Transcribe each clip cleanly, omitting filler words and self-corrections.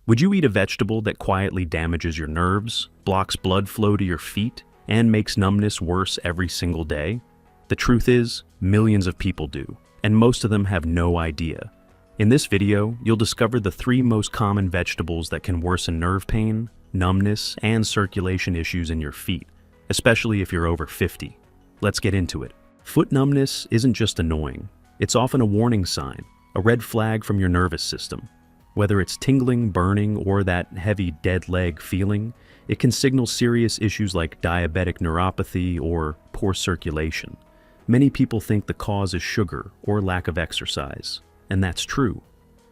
Would you eat a vegetable that quietly damages your nerves, blocks blood flow to your feet, and makes numbness worse every single day? The truth is, millions of people do, and most of them have no idea. In this video, you'll discover the 3 most common vegetables that can worsen nerve pain, numbness, and circulation issues in your feet, especially if you're over 50. Let's get into it. Foot numbness isn't just annoying. It's often a warning sign, a red flag from your nervous system. Whether it's tingling, burning, or that heavy dead leg feeling, it can signal serious issues like diabetic neuropathy or poor circulation. Many people think the cause is sugar or lack of exercise, and that's true.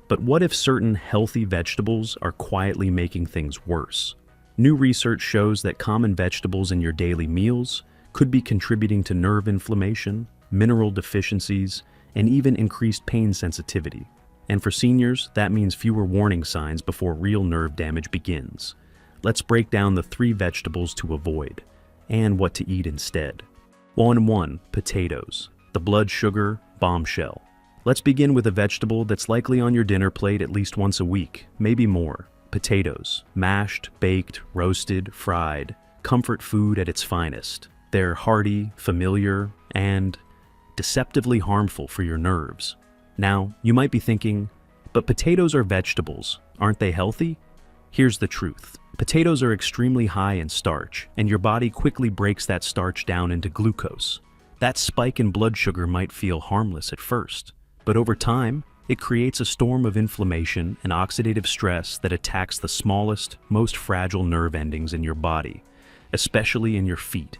But what if certain healthy vegetables are quietly making things worse? New research shows that common vegetables in your daily meals could be contributing to nerve inflammation, mineral deficiencies, and even increased pain sensitivity. And for seniors, that means fewer warning signs before real nerve damage begins. Let's break down the 3 vegetables to avoid, and what to eat instead. 1. Potatoes, the blood sugar bombshell. Let's begin with a vegetable that's likely on your dinner plate at least once a week, maybe more. Potatoes, mashed, baked, roasted, fried, comfort food at its finest. They're hearty, familiar, and deceptively harmful for your nerves. Now, you might be thinking, but potatoes are vegetables, aren't they healthy? Here's the truth. Potatoes are extremely high in starch, and your body quickly breaks that starch down into glucose. That spike in blood sugar might feel harmless at first, but over time, it creates a storm of inflammation and oxidative stress that attacks the smallest, most fragile nerve endings in your body, especially in your feet.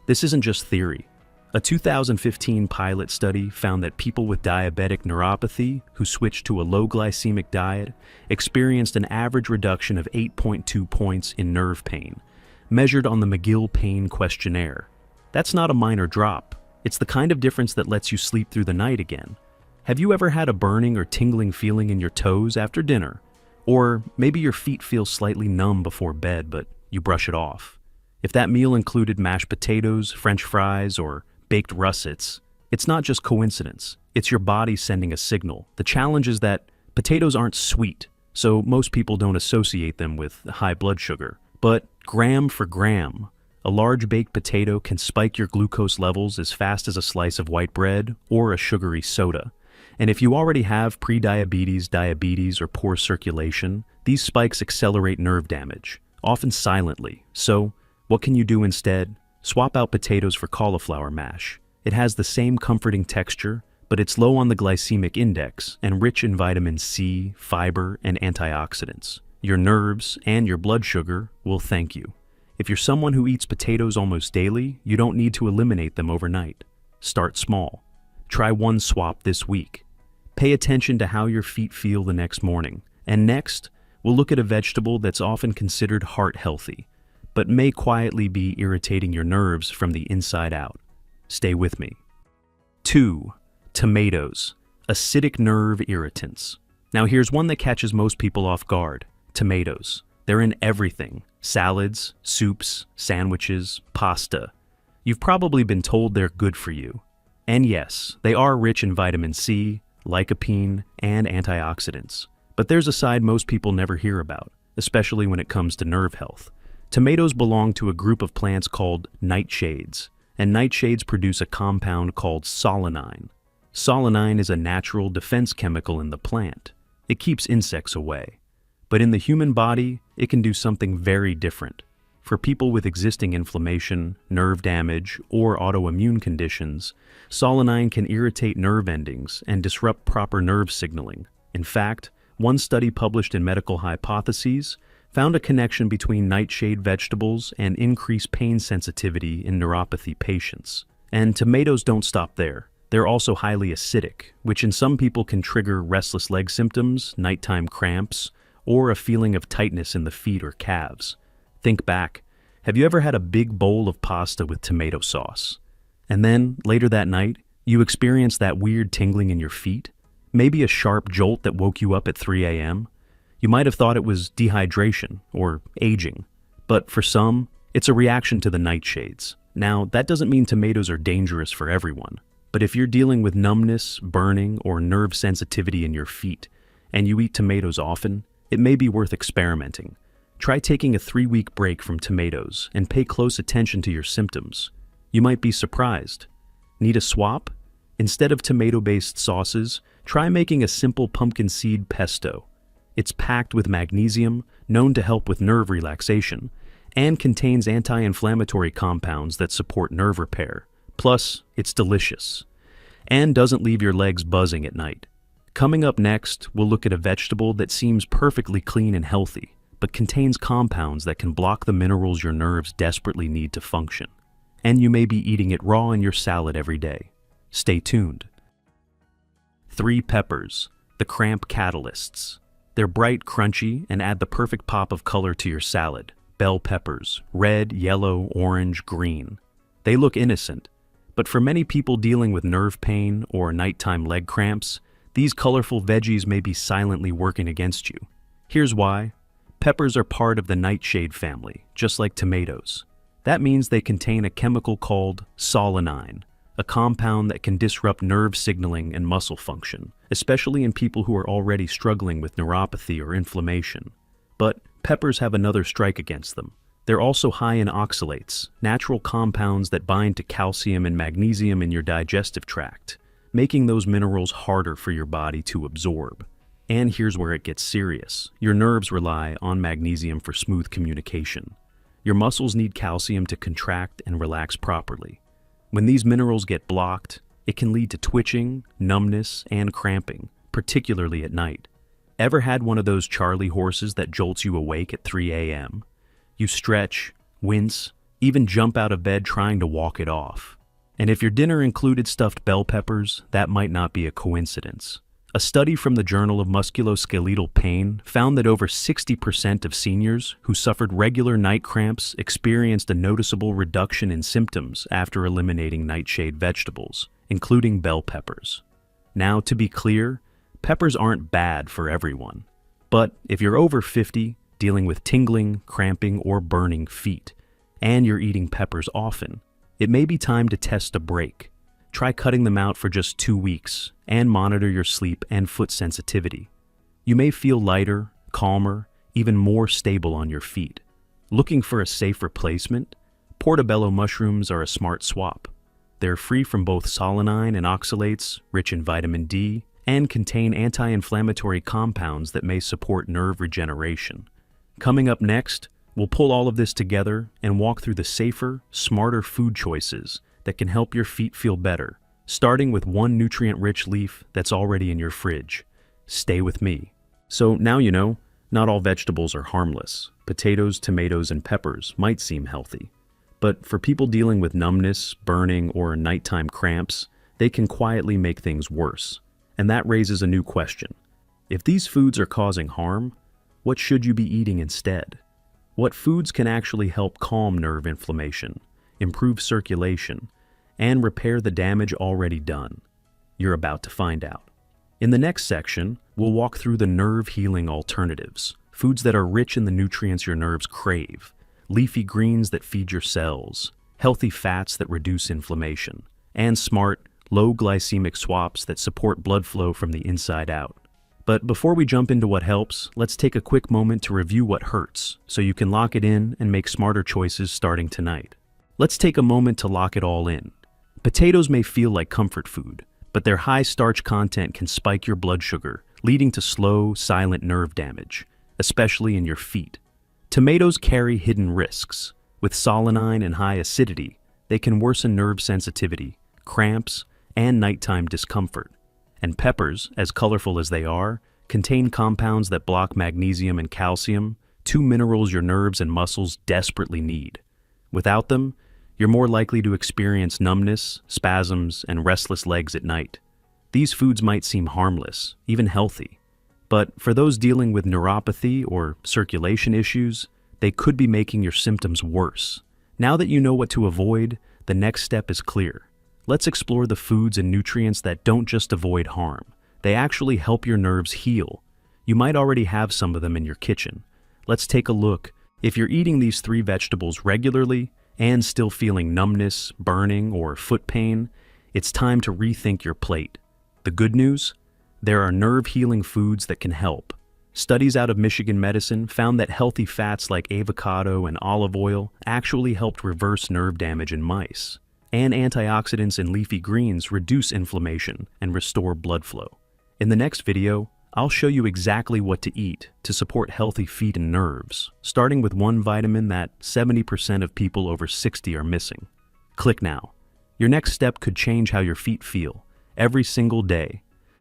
This isn't just theory. A 2015 pilot study found that people with diabetic neuropathy who switched to a low glycemic diet experienced an average reduction of 8.2 points in nerve pain, measured on the McGill Pain Questionnaire. That's not a minor drop. It's the kind of difference that lets you sleep through the night again. Have you ever had a burning or tingling feeling in your toes after dinner? Or maybe your feet feel slightly numb before bed, but you brush it off. If that meal included mashed potatoes, French fries, or baked russets, it's not just coincidence. It's your body sending a signal. The challenge is that potatoes aren't sweet, so most people don't associate them with high blood sugar. But gram for gram, a large baked potato can spike your glucose levels as fast as a slice of white bread or a sugary soda. And if you already have prediabetes, diabetes, or poor circulation, these spikes accelerate nerve damage, often silently. So, what can you do instead? Swap out potatoes for cauliflower mash. It has the same comforting texture, but it's low on the glycemic index and rich in vitamin C, fiber, and antioxidants. Your nerves and your blood sugar will thank you. If you're someone who eats potatoes almost daily, you don't need to eliminate them overnight. Start small. Try one swap this week. Pay attention to how your feet feel the next morning. And next, we'll look at a vegetable that's often considered heart healthy, but may quietly be irritating your nerves from the inside out. Stay with me. 2. Tomatoes, acidic nerve irritants. Now here's one that catches most people off guard. Tomatoes. They're in everything. Salads, soups, sandwiches, pasta. You've probably been told they're good for you. And yes, they are rich in vitamin C, lycopene, and antioxidants. But there's a side most people never hear about, especially when it comes to nerve health. Tomatoes belong to a group of plants called nightshades, and nightshades produce a compound called solanine. Solanine is a natural defense chemical in the plant. It keeps insects away. But in the human body, it can do something very different. For people with existing inflammation, nerve damage, or autoimmune conditions, solanine can irritate nerve endings and disrupt proper nerve signaling. In fact, one study published in Medical Hypotheses found a connection between nightshade vegetables and increased pain sensitivity in neuropathy patients. And tomatoes don't stop there. They're also highly acidic, which in some people can trigger restless leg symptoms, nighttime cramps, or a feeling of tightness in the feet or calves. Think back. Have you ever had a big bowl of pasta with tomato sauce? And then, later that night, you experienced that weird tingling in your feet? Maybe a sharp jolt that woke you up at 3 a.m.? You might have thought it was dehydration or aging, but for some, it's a reaction to the nightshades. Now, that doesn't mean tomatoes are dangerous for everyone, but if you're dealing with numbness, burning, or nerve sensitivity in your feet, and you eat tomatoes often, it may be worth experimenting. Try taking a 3-week break from tomatoes and pay close attention to your symptoms. You might be surprised. Need a swap? Instead of tomato-based sauces, try making a simple pumpkin seed pesto. It's packed with magnesium, known to help with nerve relaxation, and contains anti-inflammatory compounds that support nerve repair. Plus, it's delicious and doesn't leave your legs buzzing at night. Coming up next, we'll look at a vegetable that seems perfectly clean and healthy, but contains compounds that can block the minerals your nerves desperately need to function. And you may be eating it raw in your salad every day. Stay tuned. 3 peppers, the cramp catalysts. They're bright, crunchy, and add the perfect pop of color to your salad. Bell peppers, red, yellow, orange, green. They look innocent, but for many people dealing with nerve pain or nighttime leg cramps, these colorful veggies may be silently working against you. Here's why. Peppers are part of the nightshade family, just like tomatoes. That means they contain a chemical called solanine, a compound that can disrupt nerve signaling and muscle function, especially in people who are already struggling with neuropathy or inflammation. But peppers have another strike against them. They're also high in oxalates, natural compounds that bind to calcium and magnesium in your digestive tract, making those minerals harder for your body to absorb. And here's where it gets serious. Your nerves rely on magnesium for smooth communication. Your muscles need calcium to contract and relax properly. When these minerals get blocked, it can lead to twitching, numbness, and cramping, particularly at night. Ever had one of those Charlie horses that jolts you awake at 3 a.m.? You stretch, wince, even jump out of bed trying to walk it off. And if your dinner included stuffed bell peppers, that might not be a coincidence. A study from the Journal of Musculoskeletal Pain found that over 60% of seniors who suffered regular night cramps experienced a noticeable reduction in symptoms after eliminating nightshade vegetables, including bell peppers. Now, to be clear, peppers aren't bad for everyone. But if you're over 50, dealing with tingling, cramping, or burning feet, and you're eating peppers often, it may be time to test a break. Try cutting them out for just 2 weeks and monitor your sleep and foot sensitivity. You may feel lighter, calmer, even more stable on your feet. Looking for a safe replacement? Portobello mushrooms are a smart swap. They're free from both solanine and oxalates, rich in vitamin D, and contain anti-inflammatory compounds that may support nerve regeneration. Coming up next, we'll pull all of this together and walk through the safer, smarter food choices that can help your feet feel better, starting with one nutrient-rich leaf that's already in your fridge. Stay with me. So now you know, not all vegetables are harmless. Potatoes, tomatoes, and peppers might seem healthy. But for people dealing with numbness, burning, or nighttime cramps, they can quietly make things worse. And that raises a new question. If these foods are causing harm, what should you be eating instead? What foods can actually help calm nerve inflammation, improve circulation, and repair the damage already done? You're about to find out. In the next section, we'll walk through the nerve-healing alternatives, foods that are rich in the nutrients your nerves crave, leafy greens that feed your cells, healthy fats that reduce inflammation, and smart, low-glycemic swaps that support blood flow from the inside out. But before we jump into what helps, let's take a quick moment to review what hurts, so you can lock it in and make smarter choices starting tonight. Let's take a moment to lock it all in. Potatoes may feel like comfort food, but their high starch content can spike your blood sugar, leading to slow, silent nerve damage, especially in your feet. Tomatoes carry hidden risks. With solanine and high acidity, they can worsen nerve sensitivity, cramps, and nighttime discomfort. And peppers, as colorful as they are, contain compounds that block magnesium and calcium, 2 minerals your nerves and muscles desperately need. Without them, you're more likely to experience numbness, spasms, and restless legs at night. These foods might seem harmless, even healthy. But for those dealing with neuropathy or circulation issues, they could be making your symptoms worse. Now that you know what to avoid, the next step is clear. Let's explore the foods and nutrients that don't just avoid harm. They actually help your nerves heal. You might already have some of them in your kitchen. Let's take a look. If you're eating these 3 vegetables regularly and still feeling numbness, burning, or foot pain, it's time to rethink your plate. The good news? There are nerve-healing foods that can help. Studies out of Michigan Medicine found that healthy fats like avocado and olive oil actually helped reverse nerve damage in mice, and antioxidants in leafy greens reduce inflammation and restore blood flow. In the next video, I'll show you exactly what to eat to support healthy feet and nerves, starting with one vitamin that 70% of people over 60 are missing. Click now. Your next step could change how your feet feel every single day